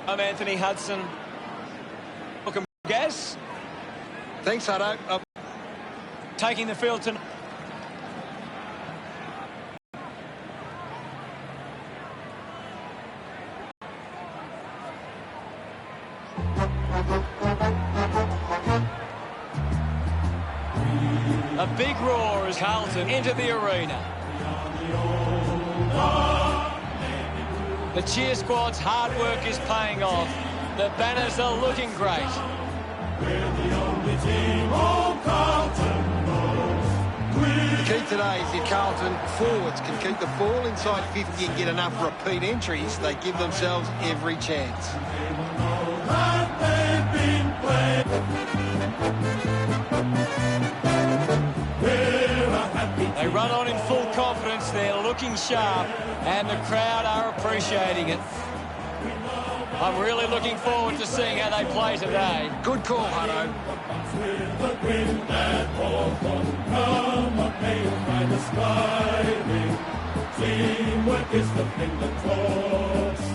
I'm Anthony Hudson. Welcome, Gaz. Thanks, Hutto. Taking the field tonight. A big roar as Carlton enter the arena. The cheer squad's hard work is paying off. The banners are looking great. We're the only team all Carlton knows. The key today is if Carlton forwards can keep the ball inside 50 and get enough repeat entries, they give themselves every chance. They run on in full confidence, they're looking sharp, and the crowd are appreciating it. I'm really looking forward to seeing how they play today. Good call, Hutto. Teamwork is the thing that talks.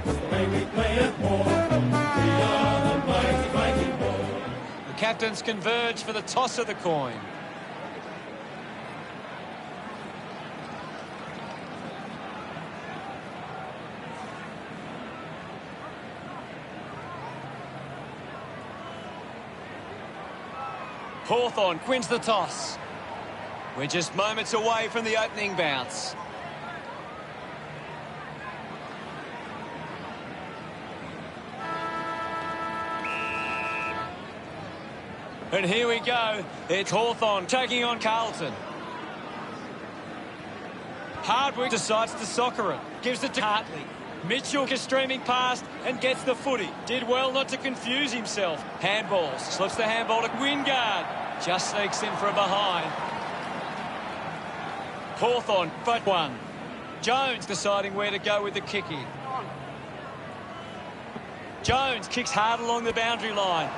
The way we play at home, we are the mighty, mighty Hawthorn. The captains converge for the toss of the coin. Hawthorn wins the toss. We're just moments away from the opening bounce. And here we go. It's Hawthorn taking on Carlton. Hardwick decides to soccer it. Gives it to Hartley. Mitchell is streaming past and gets the footy. Did well not to confuse himself. Handball. Slips the handball to Wingard. Just sneaks in for a behind. Hawthorn, but one. Jones deciding where to go with the kick in. Jones kicks hard along the boundary line.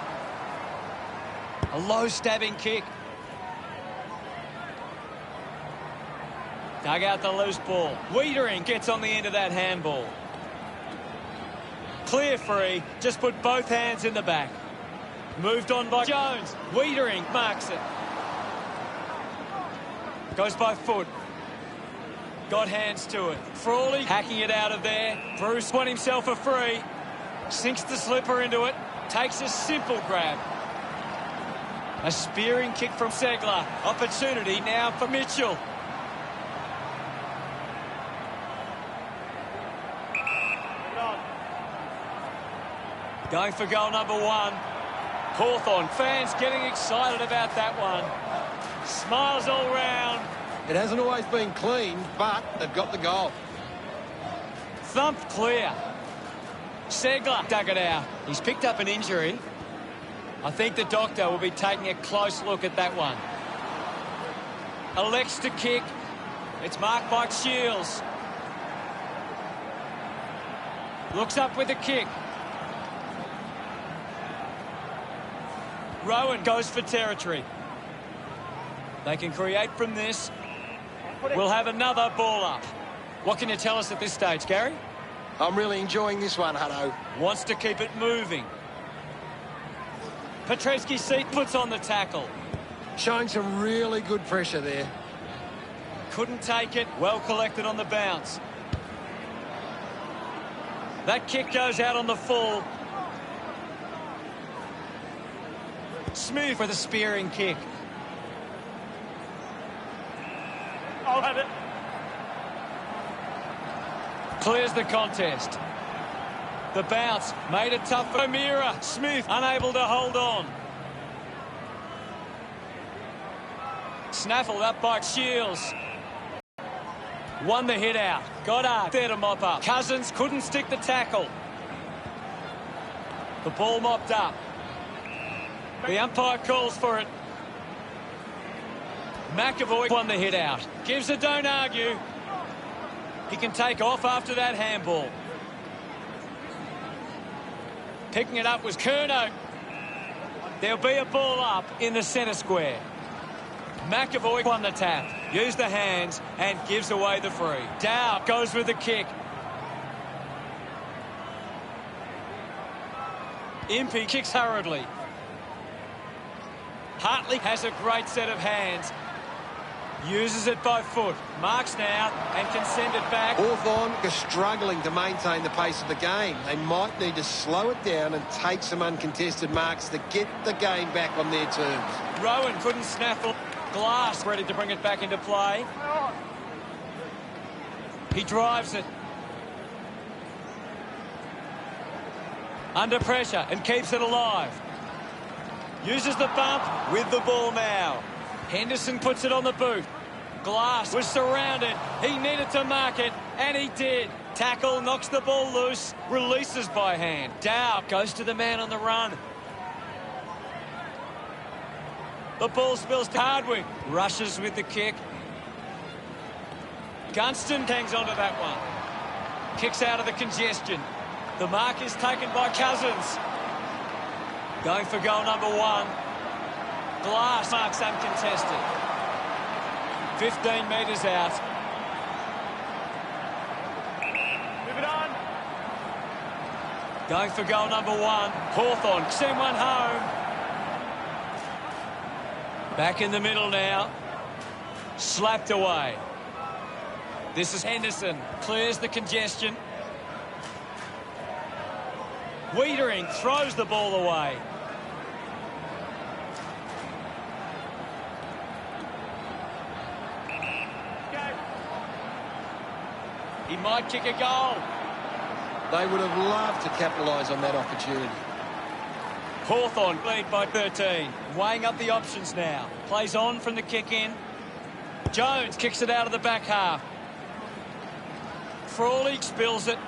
A low stabbing kick. Dug out the loose ball. Wiedering gets on the end of that handball. Clear free, just put both hands in the back. Moved on by Jones. Wiedering marks it. Goes by foot. Got hands to it. Frawley hacking it out of there. Bruce won himself a free. Sinks the slipper into it. Takes a simple grab. A spearing kick from Segler. Opportunity now for Mitchell. Going for goal number one. Hawthorn fans getting excited about that one. Smiles all round. It hasn't always been clean, but they've got the goal. Thumped clear. Segler dug it out. He's picked up an injury. I think the doctor will be taking a close look at that one. Elects to kick. It's marked by Shields. Looks up with the kick. Rowan goes for territory. They can create from this. We'll have another ball up. What can you tell us at this stage, Gary? I'm really enjoying this one, Hutto. Wants to keep it moving. Petreski's seat puts on the tackle. Showing some really good pressure there. Couldn't take it. Well collected on the bounce. That kick goes out on the full. Smooth for the spearing kick. I'll have it. Clears the contest. The bounce made it tough for O'Meara. Smith unable to hold on. Snaffled up by Shields. Won the hit out. Goddard there to mop up. Cousins couldn't stick the tackle. The ball mopped up. The umpire calls for it. McAvoy won the hit out. Gives a don't argue. He can take off after that handball. Picking it up was Curnow. There'll be a ball up in the centre square. McAvoy won the tap. Used the hands and gives away the free. Dow goes with the kick. Impey kicks hurriedly. Hartley has a great set of hands. Uses it by foot. Marks now and can send it back. Hawthorn are struggling to maintain the pace of the game. They might need to slow it down and take some uncontested marks to get the game back on their terms. Rowan couldn't snaffle. Glass ready to bring it back into play. He drives it. Under pressure and keeps it alive. Uses the bump with the ball now. Henderson puts it on the boot. Glass was surrounded. He needed to mark it, and he did. Tackle, knocks the ball loose, releases by hand. Dow goes to the man on the run. The ball spills to Hardwick. Rushes with the kick. Gunston hangs onto that one. Kicks out of the congestion. The mark is taken by Cousins. Going for goal number 1. Glass marks uncontested. 15 metres out. Move it on. Going for goal number 1. Hawthorn send one home. Back in the middle now. Slapped away. This is Henderson. Clears the congestion. Wiedering throws the ball away. He might kick a goal. They would have loved to capitalise on that opportunity. Hawthorn lead by 13. Weighing up the options now. Plays on from the kick in. Jones kicks it out of the back half. Frawley spills it.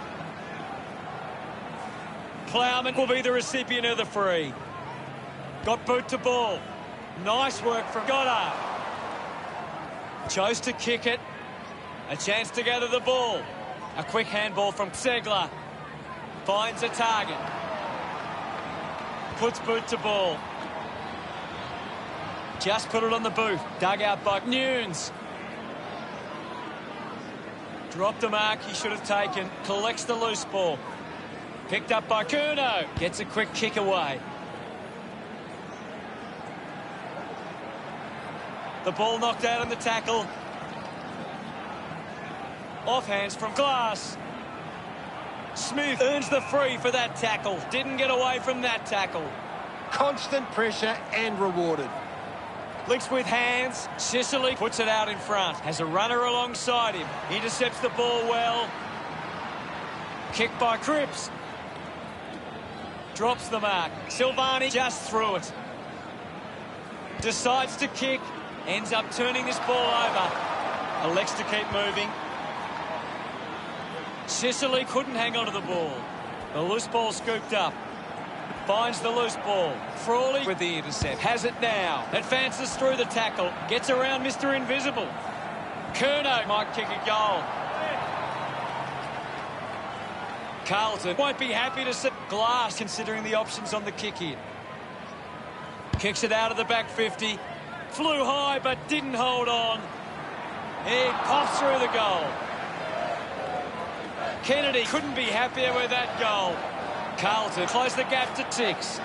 Plowman will be the recipient of the free. Got boot to ball. Nice work from Goddard. Chose to kick it. A chance to gather the ball. A quick handball from Segler. Finds a target. Puts boot to ball. Just put it on the boot. Dug out by Nunes. Dropped the mark he should have taken. Collects the loose ball. Picked up by Curnow. Gets a quick kick away. The ball knocked out on the tackle. Offhands from Glass. Smith earns the free for that tackle. Didn't get away from that tackle. Constant pressure and rewarded. Links with hands. Sicily puts it out in front. Has a runner alongside him. Intercepts the ball well. Kick by Cripps. Drops the mark. Silvani just threw it. Decides to kick. Ends up turning this ball over. Elects to keep moving. Sicily couldn't hang on to the ball. The loose ball scooped up. Finds the loose ball. Frawley with the intercept. Has it now. Advances through the tackle. Gets around Mr. Invisible. Curnow might kick a goal. Carlton won't be happy to see Glass considering the options on the kick in. Kicks it out of the back 50. Flew high but didn't hold on. It pops through the goal. Kennedy couldn't be happier with that goal. Carlton closed the gap to 6.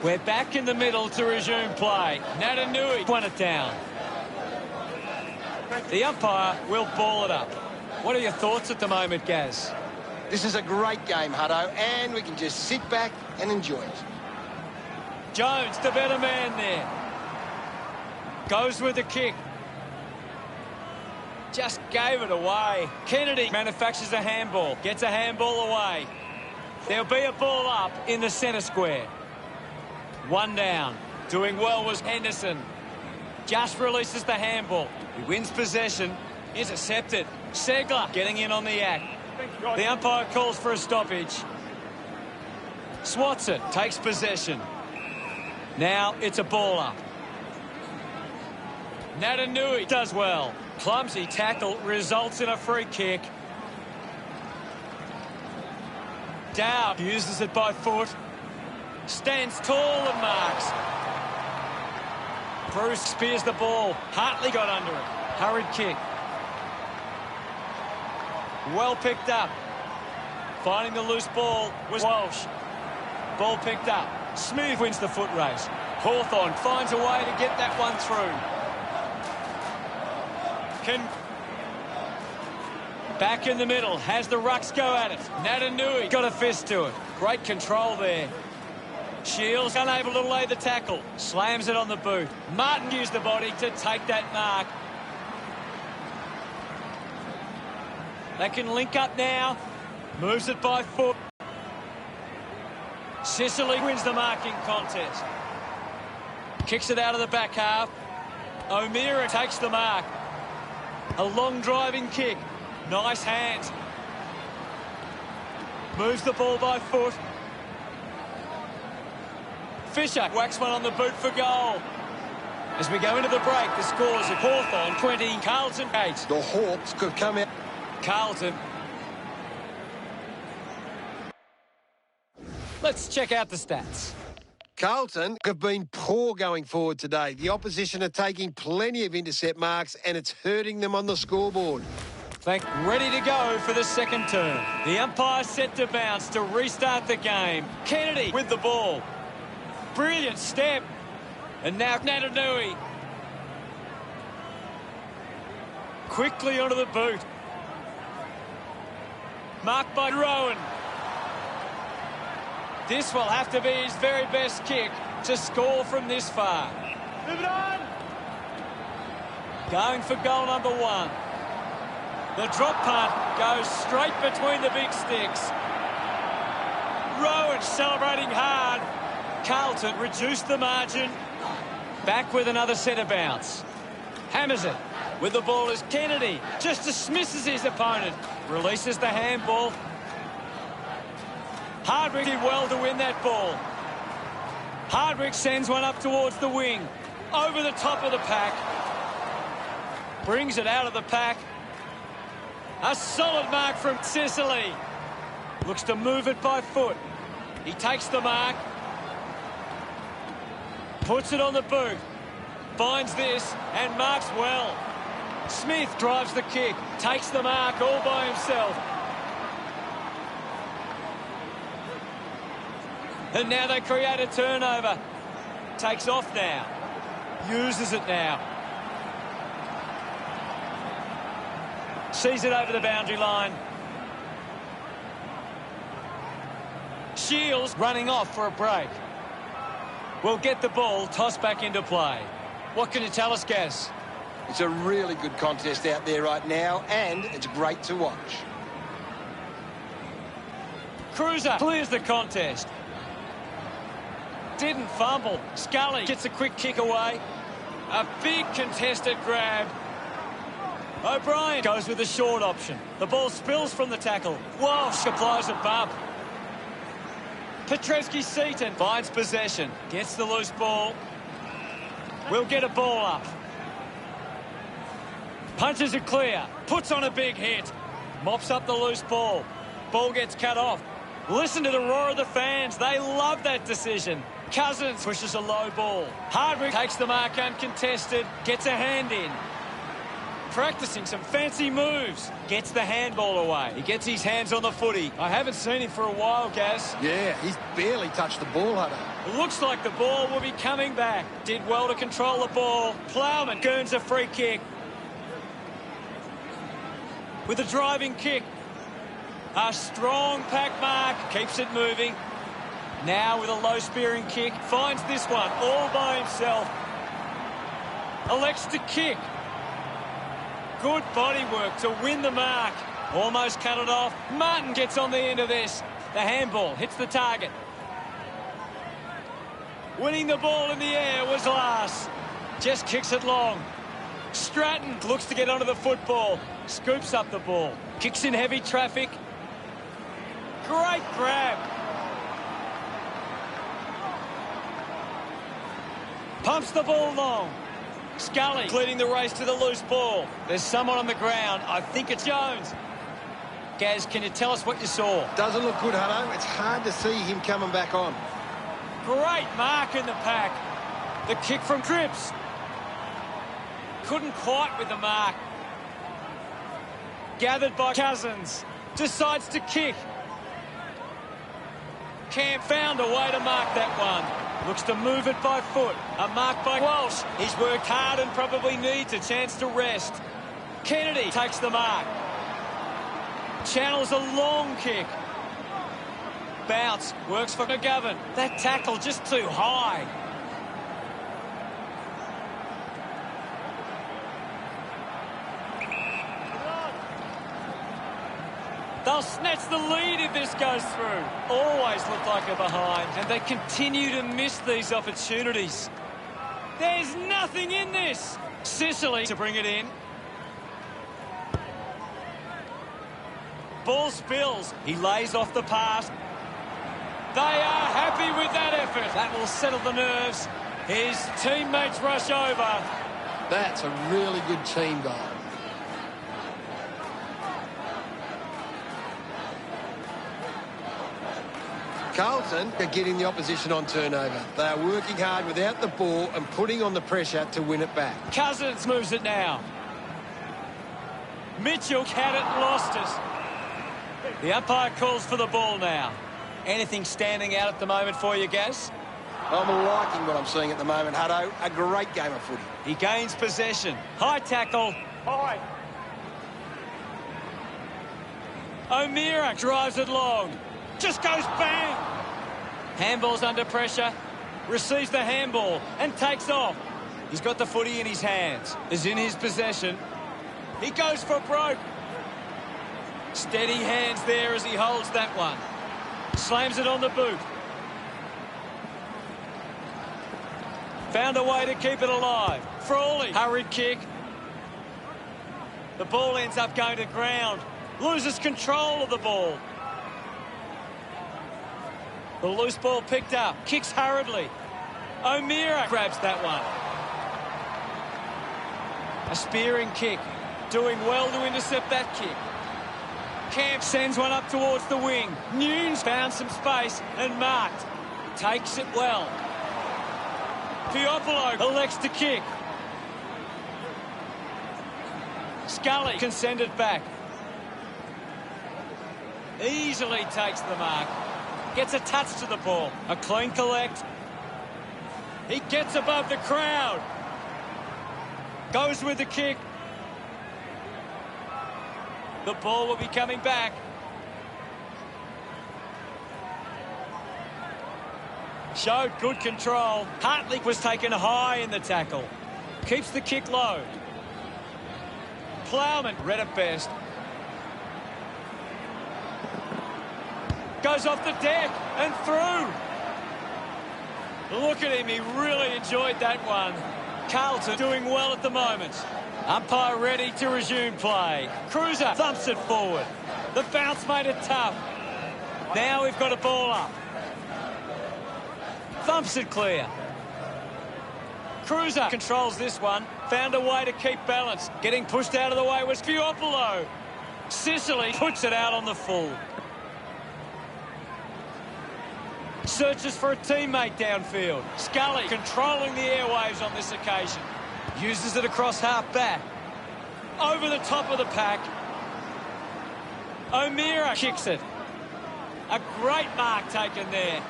We're back in the middle to resume play. Natanui won it down. The umpire will ball it up. What are your thoughts at the moment, Gaz? This is a great game, Hutto, and we can just sit back and enjoy it. Jones, the better man there. Goes with the kick. Just gave it away. Kennedy manufactures a handball. Gets a handball away. There'll be a ball up in the centre square. One down. Doing well was Henderson. Just releases the handball. He wins possession. Intercepted. Segler getting in on the act. The umpire calls for a stoppage. Swats it. Takes possession. Now it's a ball up. Natanui does well. Clumsy tackle results in a free kick. Dow uses it by foot. Stands tall and marks. Bruce spears the ball. Hartley got under it. Hurried kick. Well picked up. Finding the loose ball was Walsh. Ball picked up. Smooth wins the foot race. Hawthorn finds a way to get that one through. Back in the middle, has the rucks go at it. Natanui got a fist to it. Great control there. Shields unable to lay the tackle. Slams it on the boot. Martin used the body to take that mark. They can link up now. Moves it by foot. Sicily wins the marking contest. Kicks it out of the back half. O'Meara takes the mark. A long driving kick. Nice hands. Moves the ball by foot. Fisher whacks one on the boot for goal. As we go into the break, the scores are Hawthorn 20, Carlton 8. The Hawks could come out. Carlton. Let's check out the stats. Carlton have been poor going forward today. The opposition are taking plenty of intercept marks and it's hurting them on the scoreboard. Ready to go for the second turn. The umpire set to bounce to restart the game. Kennedy with the ball. Brilliant step. And now Natanui. Quickly onto the boot. Marked by Rowan. This will have to be his very best kick to score from this far. Move it on. Going for goal number 1. The drop punt goes straight between the big sticks. Rowan celebrating hard. Carlton reduced the margin. Back with another centre bounce. Hammers it. With the ball is Kennedy. Just dismisses his opponent. Releases the handball. Hardwick did well to win that ball. Hardwick sends one up towards the wing. Over the top of the pack. Brings it out of the pack. A solid mark from Sicily. Looks to move it by foot. He takes the mark. Puts it on the boot. Finds this and marks well. Smith drives the kick. Takes the mark all by himself. And now they create a turnover. Takes off now. Uses it now. Sees it over the boundary line. Shields running off for a break. Will get the ball tossed back into play. What can you tell us, Gaz? It's a really good contest out there right now, and it's great to watch. Cruiser clears the contest. Didn't fumble. Scully gets a quick kick away. A big contested grab. O'Brien goes with the short option. The ball spills from the tackle. Walsh applies a bump. Petrevsky-Seaton finds possession. Gets the loose ball. Will get a ball up. Punches it clear. Puts on a big hit. Mops up the loose ball. Ball gets cut off. Listen to the roar of the fans. They love that decision. Cousins pushes a low ball. Hardwick takes the mark uncontested. Gets a hand in. Practicing some fancy moves. Gets the handball away. He gets his hands on the footy. I haven't seen him for a while, Gaz. Yeah, he's barely touched the ball, Hunter. Looks like the ball will be coming back. Did well to control the ball. Plowman earns a free kick. With a driving kick. A strong pack mark. Keeps it moving. Now with a low spearing kick. Finds this one all by himself. Elects to kick. Good body work to win the mark. Almost cut it off. Martin gets on the end of this. The handball hits the target. Winning the ball in the air was Lass. Just kicks it long. Stratton looks to get onto the football. Scoops up the ball. Kicks in heavy traffic. Great grab. Pumps the ball long. Scully leading the race to the loose ball. There's someone on the ground. I think it's Jones. Gaz, can you tell us what you saw? Doesn't look good, Hutto. It's hard to see him coming back on. Great mark in the pack. The kick from Cripps. Couldn't quite with the mark. Gathered by Cousins. Decides to kick. Camp found a way to mark that one. Looks to move it by foot. A mark by Walsh. He's worked hard and probably needs a chance to rest. Kennedy takes the mark. Channels a long kick. Bounce. Works for McGovern. That tackle just too high. They'll snatch the lead if this goes through. Always look like a behind, and they continue to miss these opportunities. There's nothing in this. Sicily to bring it in. Ball spills. He lays off the pass. They are happy with that effort. That will settle the nerves. His teammates rush over. That's a really good team goal. Carlton are getting the opposition on turnover. They are working hard without the ball and putting on the pressure to win it back. Cousins moves it now. Mitchell had it, lost it. The umpire calls for the ball now. Anything standing out at the moment for you, Gaz? I'm liking what I'm seeing at the moment, Hutto. A great game of footy. He gains possession. High tackle. High. O'Meara drives it long. Just goes bang. Handball's under pressure. Receives the handball and takes off. He's got the footy in his hands. Is in his possession. He goes for broke. Steady hands there as he holds that one. Slams it on the boot. Found a way to keep it alive. Frawley. Hurried kick. The ball ends up going to ground. Loses control of the ball. The loose ball picked up. Kicks hurriedly. O'Meara grabs that one. A spearing kick. Doing well to intercept that kick. Camp sends one up towards the wing. Nunes found some space and marked. Takes it well. Piopolo elects to kick. Scully can send it back. Easily takes the mark. Gets a touch to the ball. A clean collect. He gets above the crowd. Goes with the kick. The ball will be coming back. Showed good control. Hartley was taken high in the tackle. Keeps the kick low. Plowman read it best. Goes off the deck and through. Look at him, he really enjoyed that one. Carlton doing well at the moment. Umpire ready to resume play. Cruiser thumps it forward. The bounce made it tough. Now we've got a ball up. Thumps it clear. Cruiser controls this one. Found a way to keep balance. Getting pushed out of the way was Piopolo. Sicily puts it out on the full. Searches for a teammate downfield. Scully controlling the airwaves on this occasion. Uses it across half back. Over the top of the pack. O'Meara kicks it. A great mark taken there.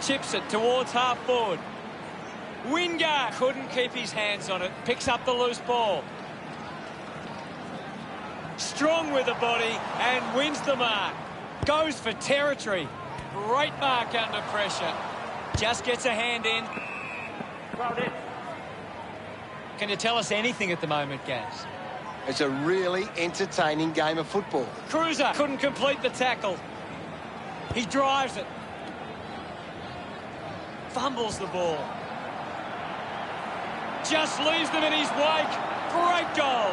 Chips it towards half forward. Wingard couldn't keep his hands on it. Picks up the loose ball. Strong with the body and wins the mark. Goes for territory. Great mark under pressure. Just gets a hand in. Can you tell us anything at the moment, Gaz? It's a really entertaining game of football. Cruiser couldn't complete the tackle. He drives it. Fumbles the ball. Just leaves them in his wake. Great goal.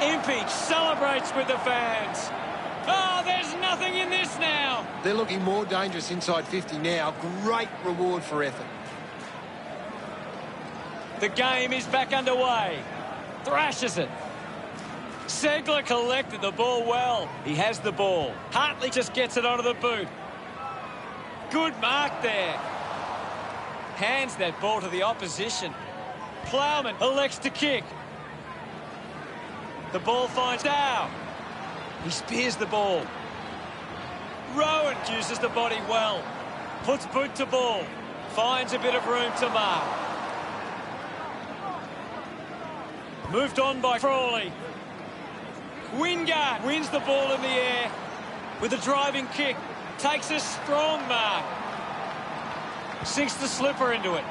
Impey celebrates with the fans. Oh, there's nothing in this now. They're looking more dangerous inside 50 now. Great reward for effort. The game is back underway. Thrashes it. Segler collected the ball well. He has the ball. Hartley just gets it onto the boot. Good mark there. Hands that ball to the opposition. Plowman elects to kick. The ball finds Dow. He spears the ball. Rowan uses the body well. Puts boot to ball. Finds a bit of room to mark. Moved on by Frawley. Wingard wins the ball in the air with a driving kick. Takes a strong mark. Sinks the slipper into it.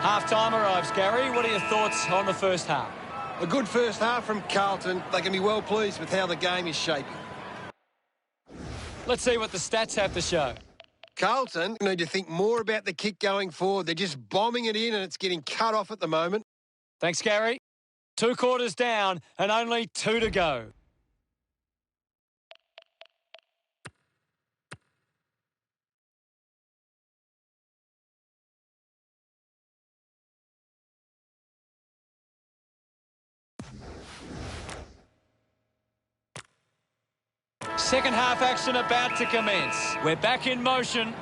Half-time arrives, Gary. What are your thoughts on the first half? A good first half from Carlton. They can be well pleased with how the game is shaping. Let's see what the stats have to show. Carlton need to think more about the kick going forward. They're just bombing it in and it's getting cut off at the moment. Thanks, Gary. 2 quarters down and only 2 to go. Second half action about to commence. We're back in motion.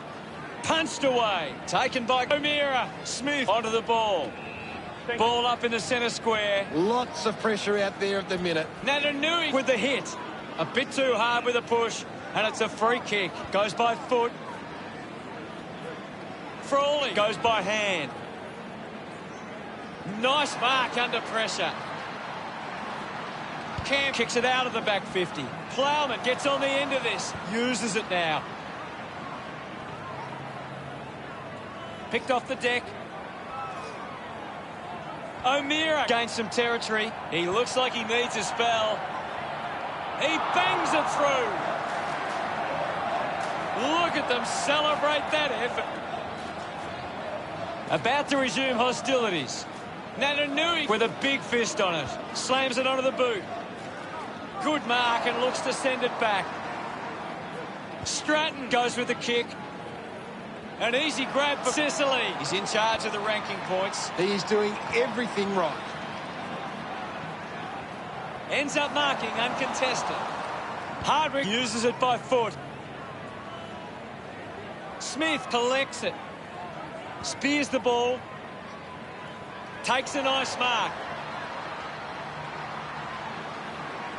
Punched away. Taken by O'Meara. Smith onto the ball. Ball up in the centre square. Lots of pressure out there at the minute. Natanui with the hit. A bit too hard with a push. And it's a free kick. Goes by foot. Frawley goes by hand. Nice mark under pressure. Cam kicks it out of the back 50. Plowman gets on the end of this. Uses it now. Picked off the deck. O'Meara gains some territory. He looks like he needs a spell. He bangs it through. Look at them celebrate that effort. About to resume hostilities. Natanui with a big fist on it. Slams it onto the boot. Good mark and looks to send it back. Stratton goes with the kick. An easy grab for Sicily. He's in charge of the ranking points. He is doing everything right. Ends up marking uncontested. Hardwick uses it by foot. Smith collects it. Spears the ball. Takes a nice mark.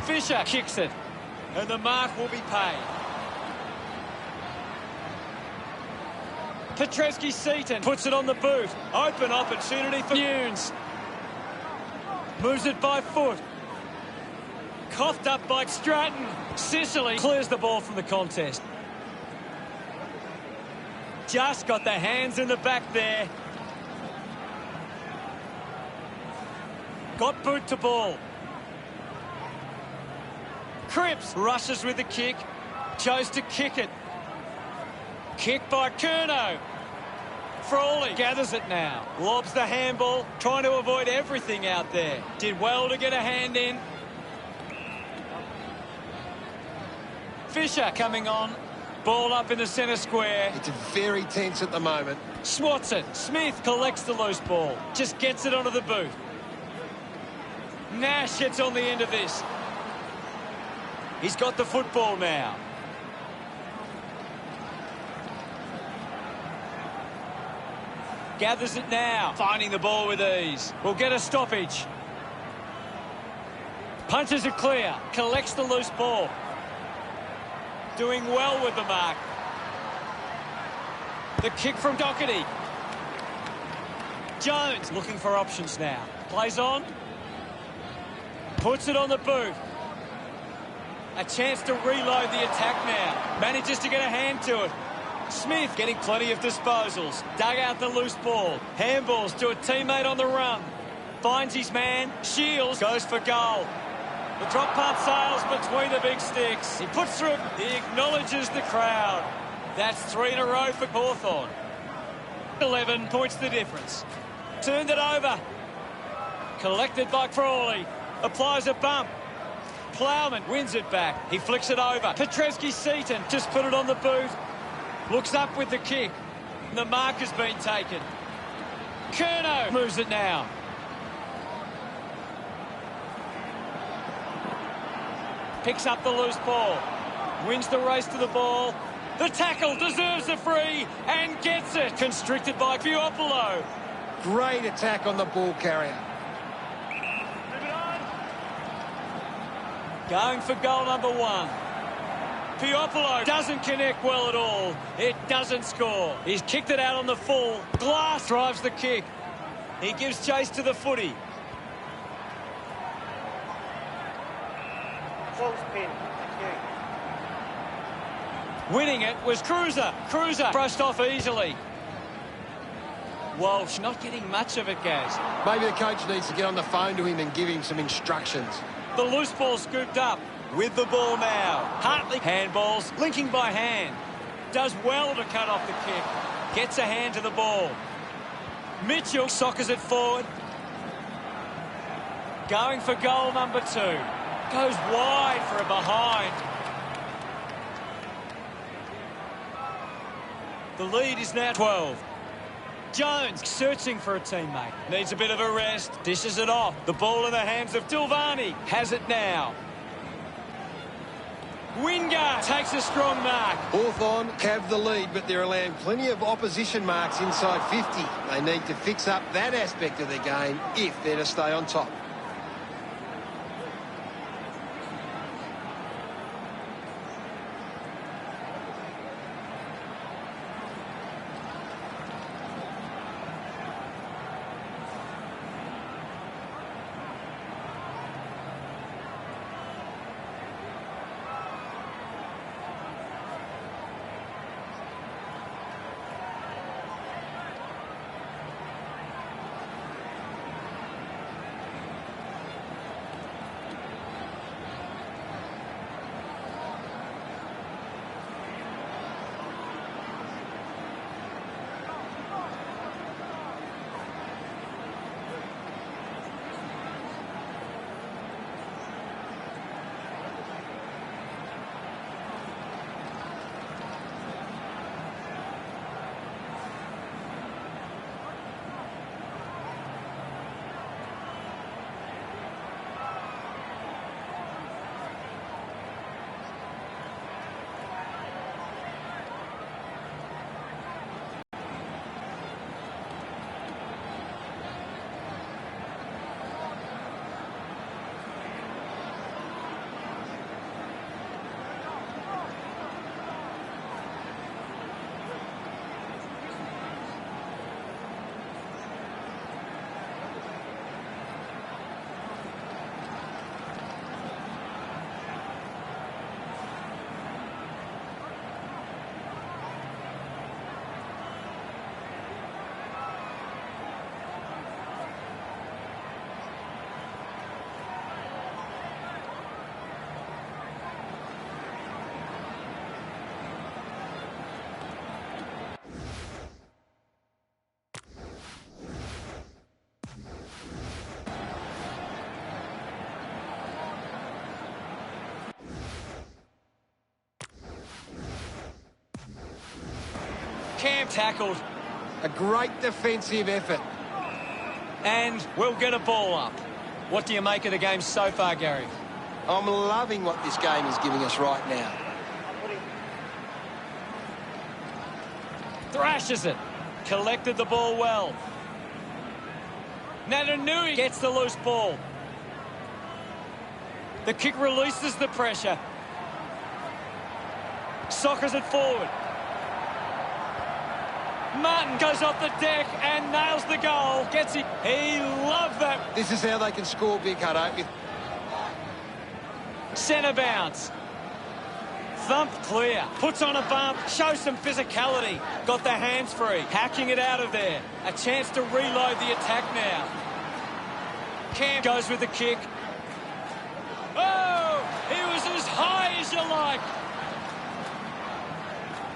Fisher kicks it. And the mark will be paid. Petrevski-Seaton puts it on the boot. Open opportunity for Nunes. Moves it by foot. Coughed up by Stratton. Sicily clears the ball from the contest. Just got the hands in the back there. Got boot to ball. Cripps rushes with the kick. Chose to kick it. Kick by Curnow. Frawley gathers it now. Lobs the handball. Trying to avoid everything out there. Did well to get a hand in. Fisher coming on. Ball up in the centre square. It's very tense at the moment. Swats it. Smith collects the loose ball. Just gets it onto the boot. Nash gets on the end of this. He's got the football now. Gathers it now. Finding the ball with ease. Will get a stoppage. Punches it clear. Collects the loose ball. Doing well with the mark. The kick from Doherty. Jones looking for options now. Plays on. Puts it on the boot. A chance to reload the attack now. Manages to get a hand to it. Smith getting plenty of disposals. Dug out the loose ball. Handballs to a teammate on the run. Finds his man. Shields goes for goal. The drop punt sails between the big sticks. He puts through it. He acknowledges the crowd. That's 3 in a row for Hawthorn. 11 points the difference. Turned it over. Collected by Frawley. Applies a bump. Plowman wins it back. He flicks it over. Petrevski-Seaton just put it on the boot. Looks up with the kick. The mark has been taken. Curnow moves it now. Picks up the loose ball. Wins the race to the ball. The tackle deserves a free and gets it. Constricted by Fiopolo. Great attack on the ball carrier. Going for goal number 1. Piopolo doesn't connect well at all. It doesn't score. He's kicked it out on the full. Glass drives the kick. He gives chase to the footy. Winning it was Cruiser. Cruiser brushed off easily. Walsh not getting much of it, Gaz. Maybe the coach needs to get on the phone to him and give him some instructions. The loose ball scooped up. With the ball now. Hartley handballs, linking by hand. Does well to cut off the kick. Gets a hand to the ball. Mitchell soccers it forward. Going for goal number 2. Goes wide for a behind. The lead is now 12. Jones searching for a teammate. Needs a bit of a rest. Dishes it off. The ball in the hands of Dilvani. Has it now. Wingard takes a strong mark. Hawthorn have the lead, but they're allowing plenty of opposition marks inside 50. They need to fix up that aspect of their game if they're to stay on top. Cam tackled. A great defensive effort. And we'll get a ball up. What do you make of the game so far, Gary? I'm loving what this game is giving us right now. Thrashes it. Collected the ball well. Natanui gets the loose ball. The kick releases the pressure. Soccers it forward. Martin goes off the deck and nails the goal. Gets it. He loved that. This is how they can score big, Hutto. Centre bounce. Thumped clear. Puts on a bump. Shows some physicality. Got the hands free. Hacking it out of there. A chance to reload the attack now. Cam goes with the kick. Oh! He was as high as you like.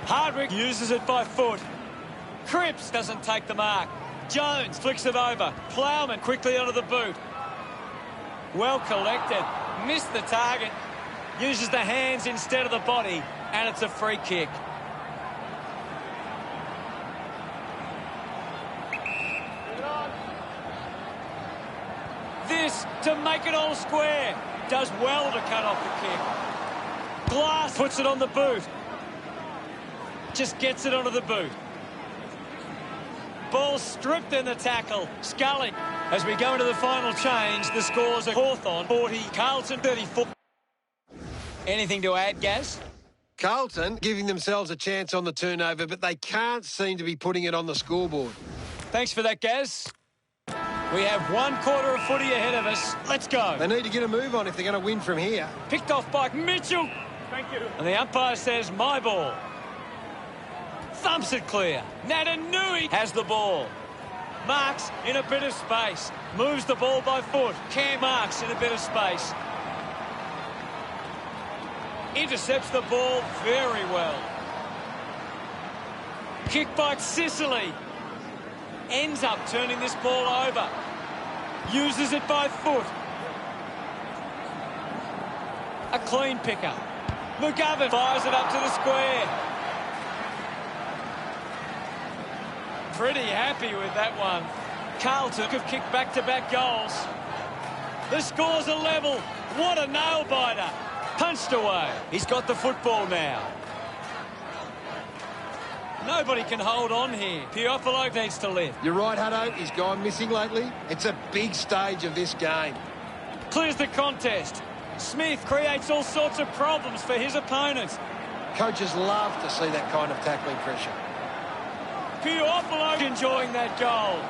Hardwick uses it by foot. Cripps doesn't take the mark. Jones flicks it over. Plowman quickly onto the boot. Well collected. Missed the target. Uses the hands instead of the body. And it's a free kick. This to make it all square. Does well to cut off the kick. Glass puts it on the boot. Just gets it onto the boot. Ball stripped in the tackle. Scully. As we go into the final change, the scores are Hawthorn 40, Carlton 34. Anything to add, Gaz? Carlton giving themselves a chance on the turnover, but they can't seem to be putting it on the scoreboard. Thanks for that, Gaz. We have 1 quarter of footy ahead of us. Let's go. They need to get a move on if they're going to win from here. Picked off by Mitchell. Thank you. And the umpire says, my ball. Thumps it clear. Natanui has the ball. Marks in a bit of space. Moves the ball by foot. Cam Marks in a bit of space. Intercepts the ball very well. Kick by Sicily. Ends up turning this ball over. Uses it by foot. A clean pickup. McGovern fires it up to the square. Pretty happy with that one. Carlton have kicked back-to-back goals. The score's a level. What a nail-biter. Punched away. He's got the football now. Nobody can hold on here. Piopolo needs to lift. You're right, Hutto. He's gone missing lately. It's a big stage of this game. Clears the contest. Smith creates all sorts of problems for his opponents. Coaches love to see that kind of tackling pressure. Piopolo enjoying that goal.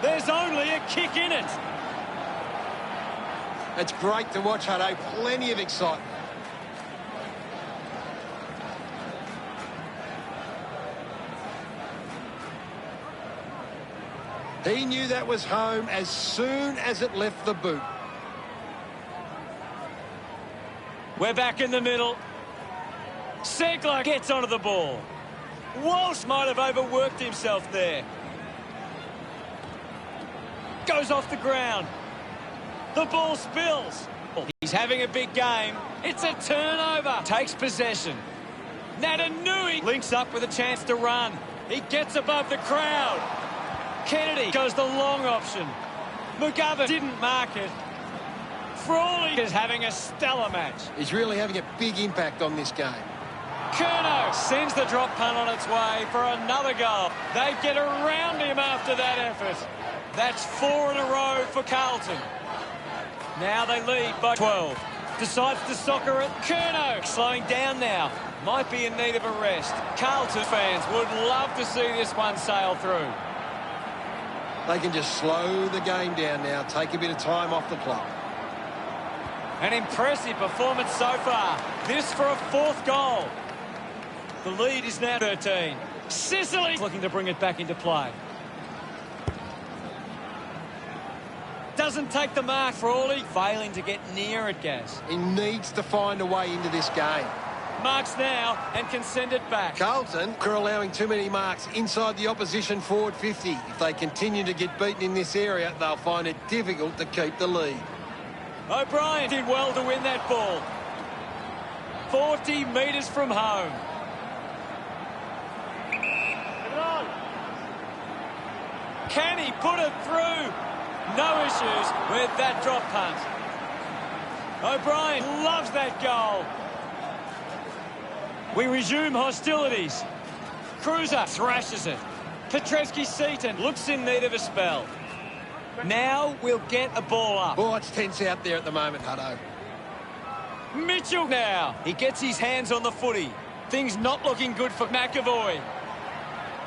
There's only a kick in it. It's great to watch, Hutto. Plenty of excitement. He knew that was home as soon as it left the boot. We're back in the middle. Segler gets onto the ball. Walsh might have overworked himself there. Goes off the ground. The ball spills. He's having a big game. It's a turnover. Takes possession. Natanui links up with a chance to run. He gets above the crowd. Kennedy goes the long option. McGovern didn't mark it. Frawley is having a stellar match. He's really having a big impact on this game. Curnow sends the drop punt on its way for another goal. They get around him after that effort. That's 4 in a row for Carlton. Now they lead by 12. Decides to soccer it. Curnow slowing down now. Might be in need of a rest. Carlton fans would love to see this one sail through. They can just slow the game down now, take a bit of time off the clock. An impressive performance so far. This for a 4th goal. The lead is now 13. Sicily looking to bring it back into play. Doesn't take the mark. Frawley failing to get near it, Gaz. He needs to find a way into this game. Marks now and can send it back. Carlton are allowing too many marks inside the opposition forward 50. If they continue to get beaten in this area, they'll find it difficult to keep the lead. O'Brien did well to win that ball. 40 metres from home. Can he put it through? No issues with that drop punt. O'Brien loves that goal. We resume hostilities. Cruiser thrashes it. Petrevski-Seaton looks in need of a spell. Now we'll get a ball up. Oh, it's tense out there at the moment, Hutto. Mitchell now. He gets his hands on the footy. Things not looking good for McAvoy.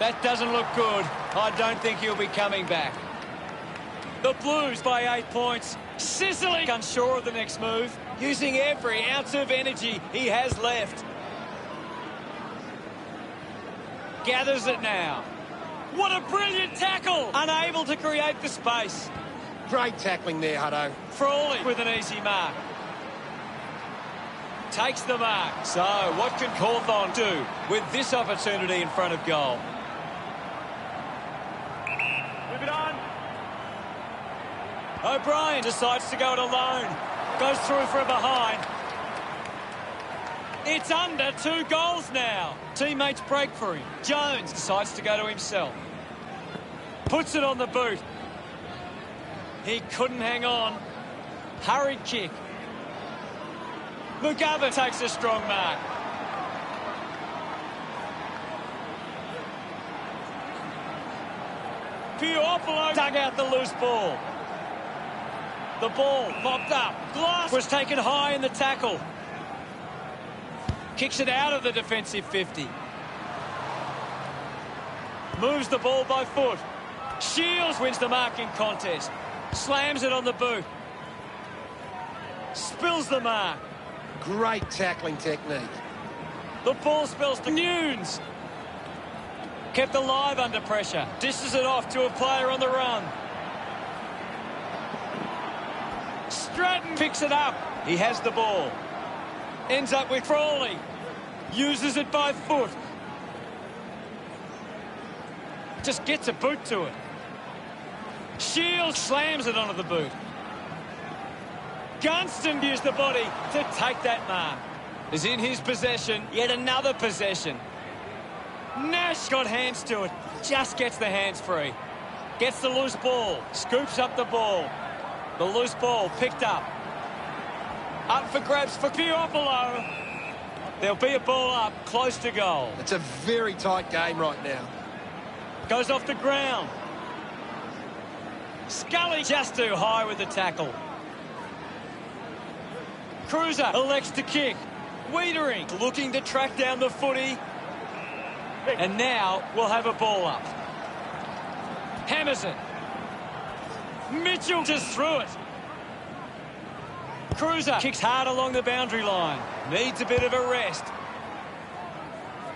That doesn't look good. I don't think he'll be coming back. The Blues by 8 points. Sicily unsure of the next move, using every ounce of energy he has left. Gathers it now. What a brilliant tackle! Unable to create the space. Great tackling there, Hutto. Frawley with an easy mark. Takes the mark. So, what can Hawthorn do with this opportunity in front of goal? Move it on. O'Brien decides to go it alone. Goes through from behind. It's under 2 goals now. Teammates break for him. Jones decides to go to himself. Puts it on the boot. He couldn't hang on. Hurried kick. McGovern takes a strong mark. Piopolo dug out the loose ball. The ball mopped up. Glass was taken high in the tackle. Kicks it out of the defensive 50. Moves the ball by foot. Shields wins the marking contest. Slams it on the boot. Spills the mark. Great tackling technique. The ball spills to Nunes. Kept alive under pressure. Dishes it off to a player on the run. Stratton picks it up. He has the ball. Ends up with Frawley. Uses it by foot. Just gets a boot to it. Shields slams it onto the boot. Gunston used the body to take that mark. Is in his possession. Yet another possession. Nash got hands to it. Just gets the hands free. Gets the loose ball. Scoops up the ball. The loose ball picked up. Up for grabs for Piopolo. There'll be a ball up close to goal. It's a very tight game right now. Goes off the ground. Scully just too high with the tackle. Cruiser elects to kick. Wiedering looking to track down the footy. And now we'll have a ball up. Hammers it. Mitchell just threw it. Cruiser kicks hard along the boundary line. Needs a bit of a rest.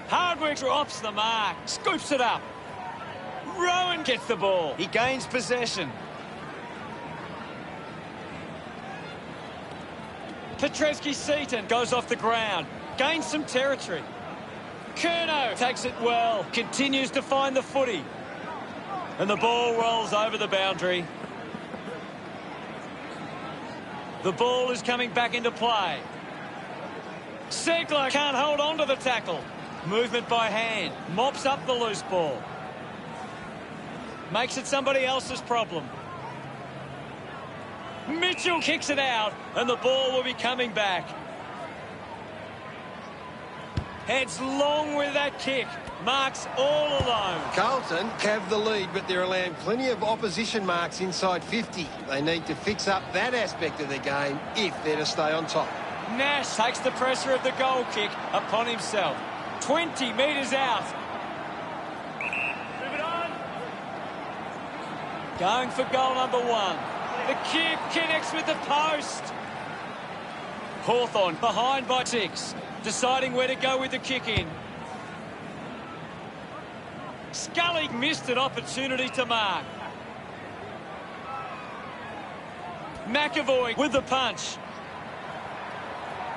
Hardwick drops the mark. Scoops it up. Rowan gets the ball. He gains possession. Petrevsky-Seaton goes off the ground. Gains some territory. Curnow takes it well. Continues to find the footy. And the ball rolls over the boundary. The ball is coming back into play. Segler can't hold on to the tackle. Movement by hand. Mops up the loose ball. Makes it somebody else's problem. Mitchell kicks it out, and the ball will be coming back. Heads long with that kick. Marks all alone. Carlton have the lead, but they're allowing plenty of opposition marks inside 50. They need to fix up that aspect of their game if they're to stay on top. Nash takes the pressure of the goal kick upon himself. 20 metres out. Move it on. Going for goal number 1. The kick connects with the post. Hawthorn behind by 6. Deciding where to go with the kick in. Scully missed an opportunity to mark. McAvoy with the punch.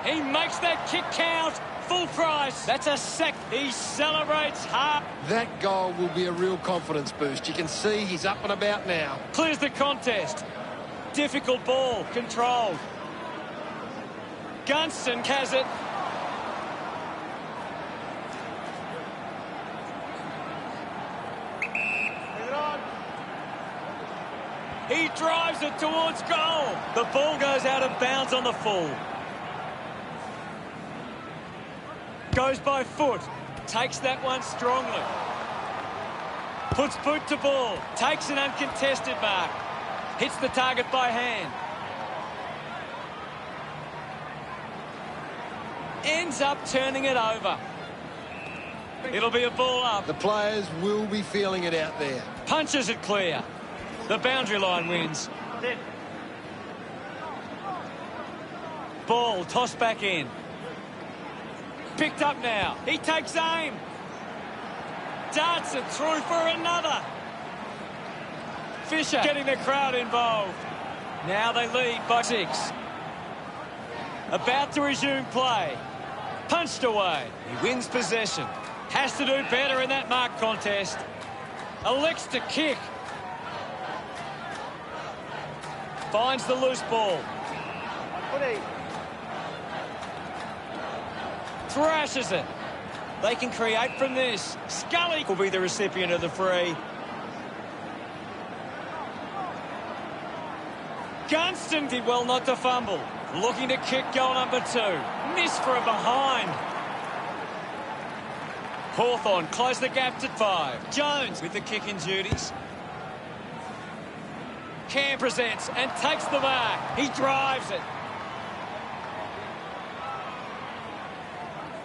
He makes that kick count. Full price. That's a sack. He celebrates hard. That goal will be a real confidence boost. You can see he's up and about now. Clears the contest. Difficult ball. Controlled. Gunston has it. He drives it towards goal. The ball goes out of bounds on the full. Goes by foot. Takes that one strongly. Puts boot to ball. Takes an uncontested mark. Hits the target by hand. Ends up turning it over. It'll be a ball up. The players will be feeling it out there. Punches it clear. The boundary line wins. Ball tossed back in. Picked up now. He takes aim. Darts it through for another. Fisher getting the crowd involved. Now they lead by 6. About to resume play. Punched away. He wins possession. Has to do better in that mark contest. Elects to kick. Finds the loose ball. Thrashes it. They can create from this. Scully will be the recipient of the free. Gunston did well not to fumble. Looking to kick goal number 2. Miss for a behind. Hawthorn close the gap to 5. Jones with the kicking duties. Cam presents and takes the mark. He drives it.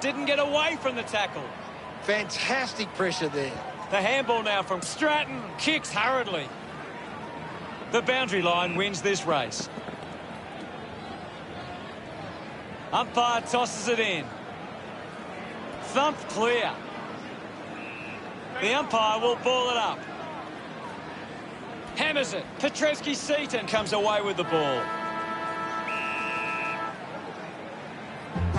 Didn't get away from the tackle. Fantastic pressure there. The handball now from Stratton. Kicks hurriedly. The boundary line wins this race. Umpire tosses it in. Thumped clear. The umpire will ball it up. Hammers it. Petreski-Seaton comes away with the ball.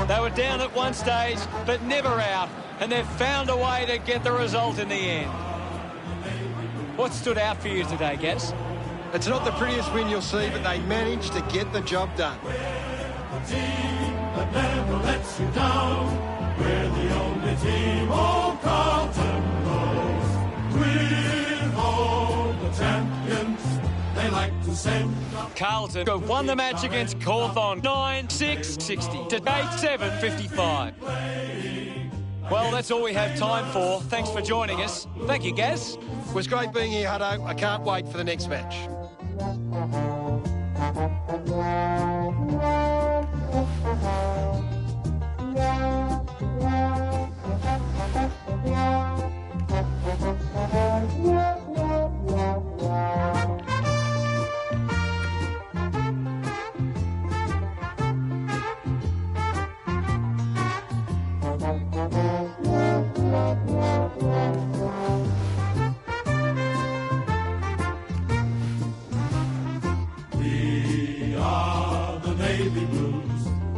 They were down at one stage, but never out, and they've found a way to get the result in the end. What stood out for you today, Gaz? It's not the prettiest win you'll see, but they managed to get the job done. The team that never lets you down. We're the only team old Carlton knows. With all the champions, they like to send up. Carlton have won the match against Hawthorn 9-6-60 to 8-7-55. Well, that's all we have time for. Thanks for joining us. Thank you, Gaz. It was great being here, Hutto. I can't wait for the next match.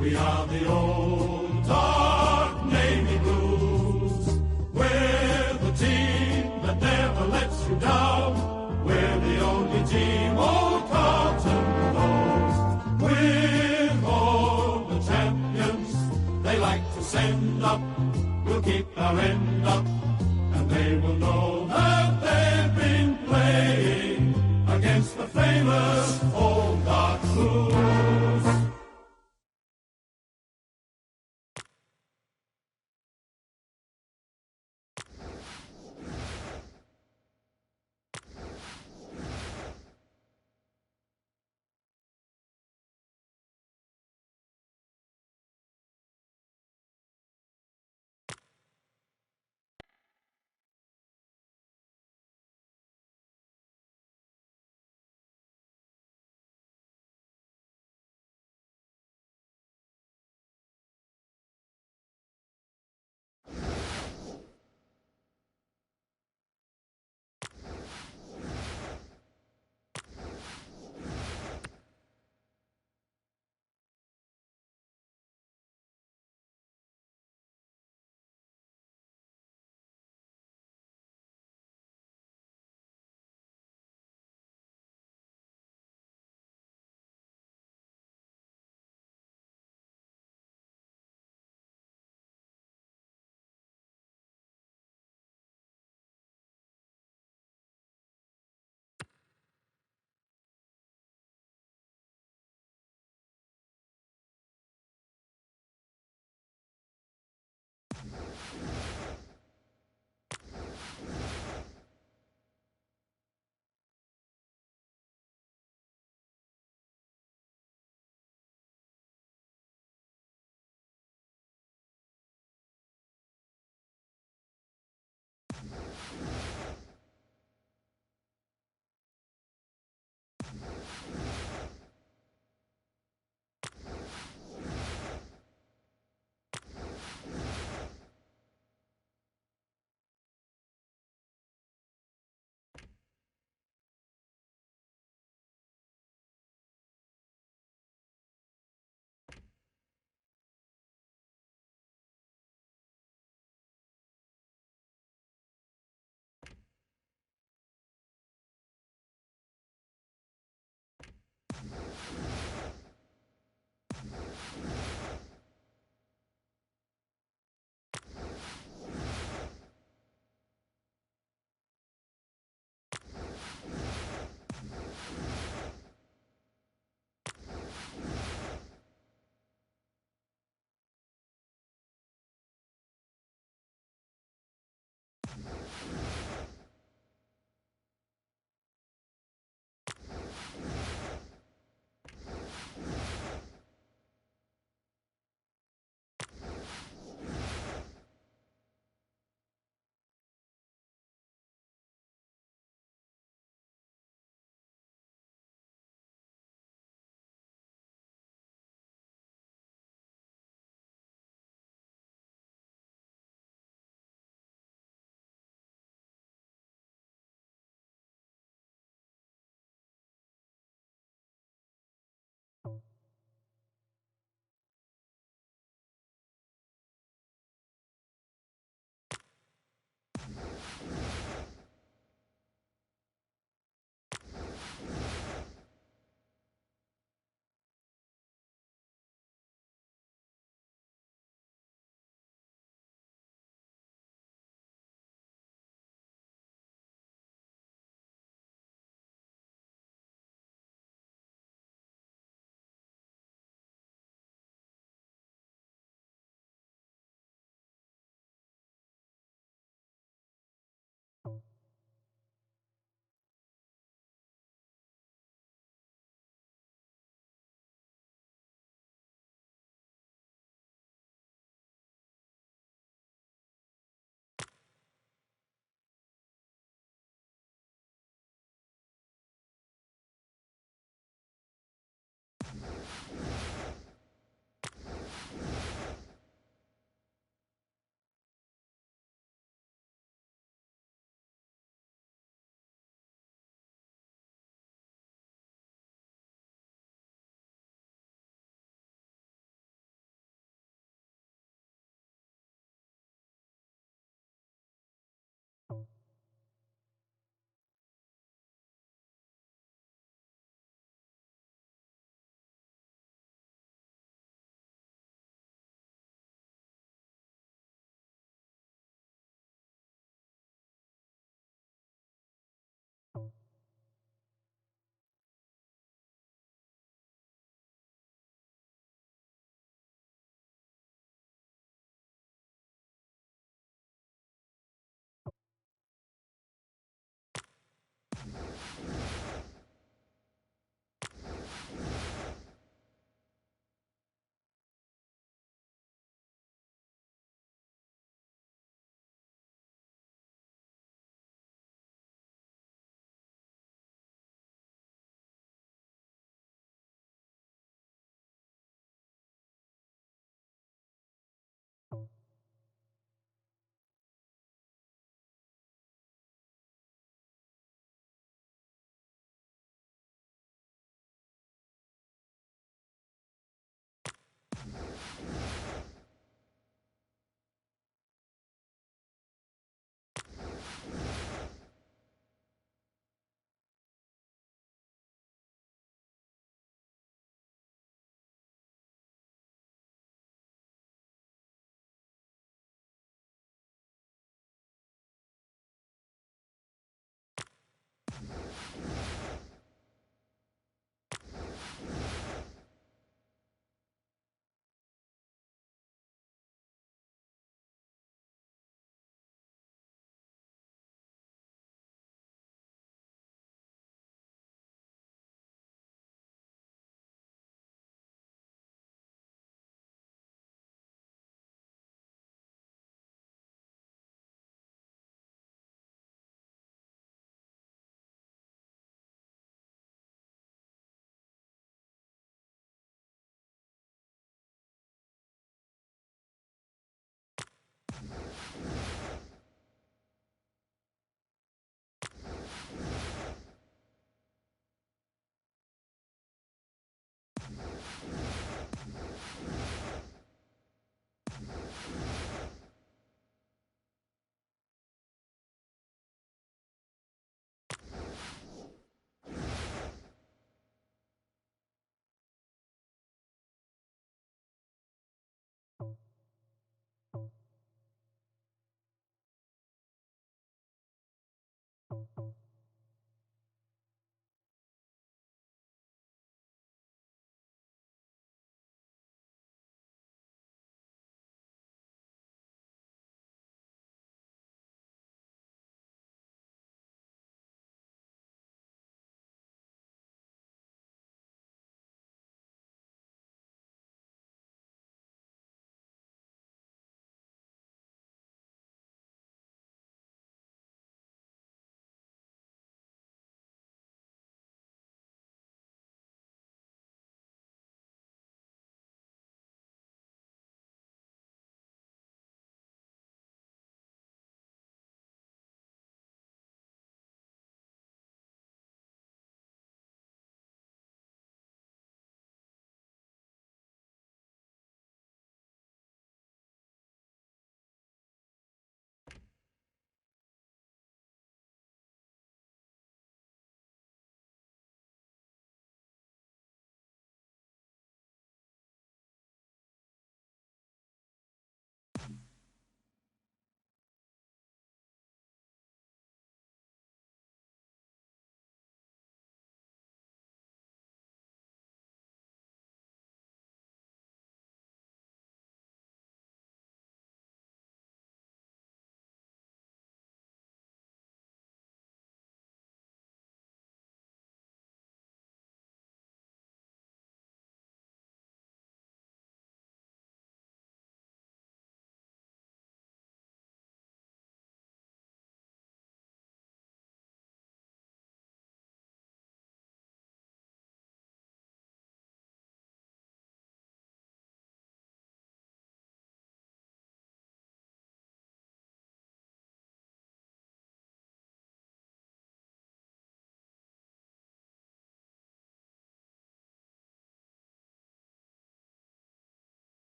We are the old dark Navy Blues. We're the team that never lets you down. We're the only team old Carlton knows. With all the champions they like to send up, we'll keep our end up, and they will know that they've been playing against the famous old dark Blues.